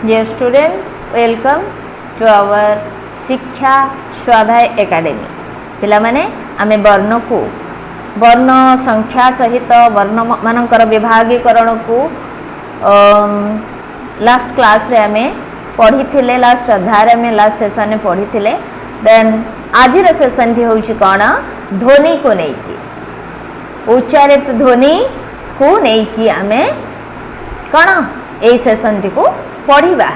Dear student, welcome to our शिक्षा स्वाध्याय academy. पिला माने आमे वर्ण को वर्ण संख्या सहित वर्ण मानकर विभागीकरण को लास्ट क्लास रे आमे पढ़ी थिले, लास्ट अध्याय में लास्ट सेशन में पढ़ी थिले। देन आज सेशन टी होउची कोन ध्वनि को नेकी उच्चारित ध्वनि को नेकी आमे कोन ए सेशन टी को पढ़िबा।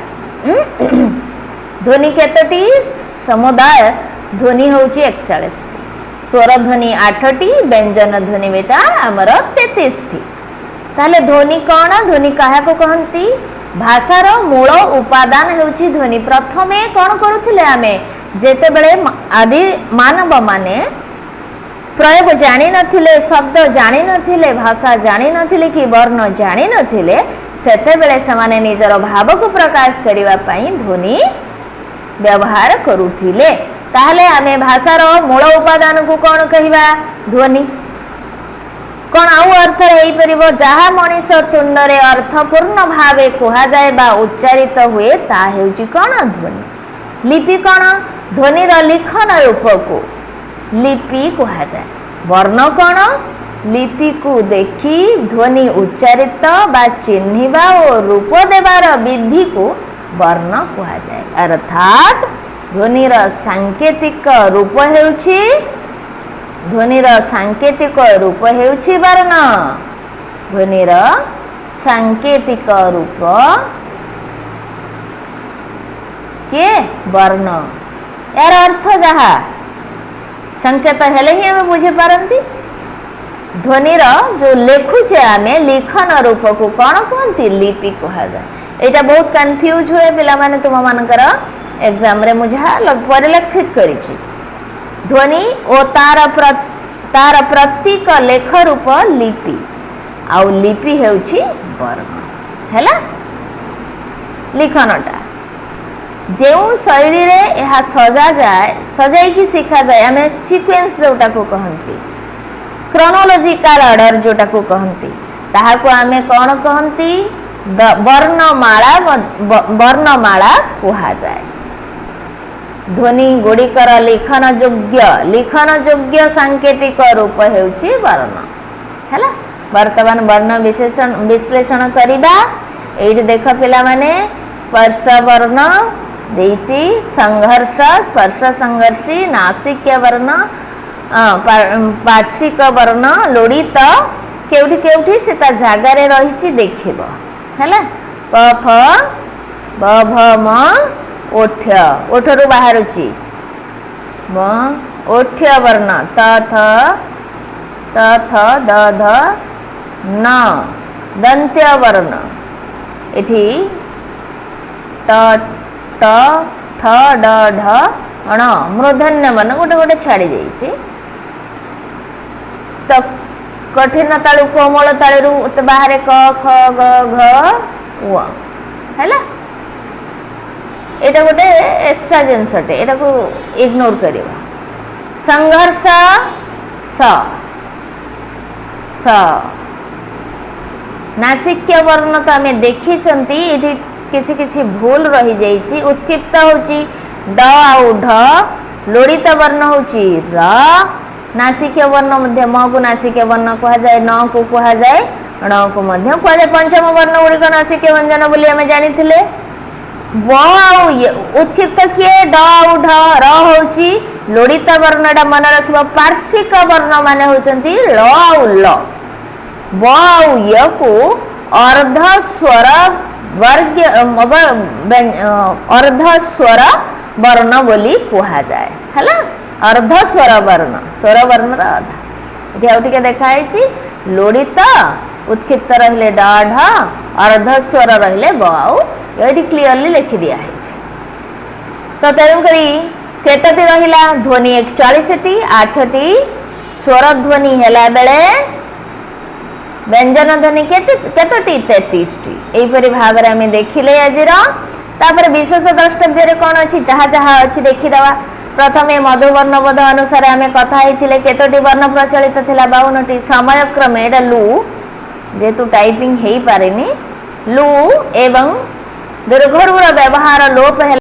ध्वनि केतोटी समुदाय ध्वनि होउची 41 टी, स्वर ध्वनि 8 टी, व्यंजन ध्वनि बेटा हमर 33 टी। ताले ध्वनि कोन, ध्वनि काहा को कहंती? भाषार मूल उपादान हेउची ध्वनि। प्रथमे कोन करूथिले आमे जेते बेले आदि मानव माने प्रयोग जानि नथिले, शब्द जानि नथिले, भाषा जानि नथिले कि वर्ण जानि नथिले, सेते बेले समाने निजर भाव को प्रकाश करिवा पई ध्वनि व्यवहार करूथिले। ताहले आमे भाषार मूल उपादान को कोन कहिबा? ध्वनि। कोन आउ अर्थ हेई परिबो जहा मनीष तुंडरे अर्थपूर्ण भावे कुहा जाय बा उच्चारित हुए ता हेउची कोन? ध्वनि। लिपि कोन? ध्वनिर लिखन रूप को लिपि कुहा जाय। वर्ण कोन? लिपि को देखि ध्वनि उच्चारित बा चिन्हिबा और रूप देवार विधि को वर्ण कुहा जाय। अर्थात ध्वनिर सांकेतिक रूप हेउची ध्वनिर सांकेतिक रूप हेउची वर्ण। ध्वनिर सांकेतिक रूप के वर्ण। यार अर्थ जहा संकेत हेले ही हमें बुझे पारंती। ध्वनिर जो लेखुचे आमे लिखन रूप को कौन कहती? लिपि कहा जाए। एटा बहुत कंफ्यूज हुए पिला माने तुम मानकर एग्जाम रे मुझे परिलक्षित करिछि। ध्वनि ओ तार प्रतीक लेख रूप लिपि आउ लिपि हेउछि वर्ण। हैला लिखनटा जेउ शैली रे यह सजा जाए, सजाई की शिखा जाए, आमे सीक्वेंस जोटा को कहंती, क्रोनोलॉजिकल ऑर्डर जोटा को कहंती, ताहा को आमे कोन कहंती? वर्णमाला कुहा जाए। ध्वनि गुड़िकर लिखन योग्य सांकेतिक रूप हेउची वर्ण। हैला वर्तमान वर्ण विश्लेषण करिबा। एइट देख पिला माने स्पर्श वर्ण देइची, संघर्ष स्पर्श संघर्षी, नासिक्य वर्ण, पार्श्विक वर्ण, लोड़ित केउठी केउठी से ता जागा रे रहिची देखिबो। हैला प फ ब भ म ओठ्य ओठरु बाहरुची म ओठ्य वर्ण त थ द ध न दंत्य वर्ण। एठी ट ठ ड ढ अण मूर्धन्य वर्ण गोटे गोटे छाड़ी जाइछि। त कठिन तालु कोमल तालु बाहर क ख ग घ उ। हैला एटा गोटे एक्स्ट्रा जिनसटे, एटा को इग्नोर करिवा। संघर्ष स स नासिक्य वर्ण तो आमे देखि छंती, एठी किछि किछि भूल रही जाइछि। उत्क्षिप्त होची ड आउ ढ, लोड़ित वर्ण होची र, नासिक्य वर्ण मध्य म को नासिक्य वर्ण कहा जाए, न को कहा जाए, ण को मध्य कहा जाए। पंचम वर्ण गुड़िक नासिक्य व्यंजन बोली आमे जानिथिले। ब आउ उत्क्षिप्त किए ड आउ ढ, र होची लोड़ित वर्णटा मन रखिबा। पार्श्विक वर्ण माने होचंती ल आउ ल। ब आउ य को अर्ध स्वर वर्ग अर्ध स्वर वर्ण बोली कहा जाए। हैला अर्ध स्वर वर्ण, स्वर वर्ण रा आधा। एठी आउ टिके देखाइछि लोड़ित उत्क्षिप्त रहिले ड ढ, अर्ध स्वर रहिले ब आउ। एठी क्लियरली लिखि दिया है। तो तेणु करी केतटी रहिला? ध्वनि 41 टी, 8 टी स्वर ध्वनि हेला बेले व्यंजन ध्वनि केतटी? 33 टी। एई परि भाव रे हम देखिले आजिर। तापर विशेष द्रष्टव्य रे कोन अछि जहा जहा अछि देखि दवा। प्रथमे मधुवर्ण बोध अनुसार आमे कथा हेतिले केतटी वर्ण प्रचलित थिला? 52 टी। समय क्रमे एटा लू जेतु टाइपिंग हेई पारेनी, लू एवं ଦୀର୍ଘ ରୁର ବ୍ୟବହାର ଲୋପ ହେଲା।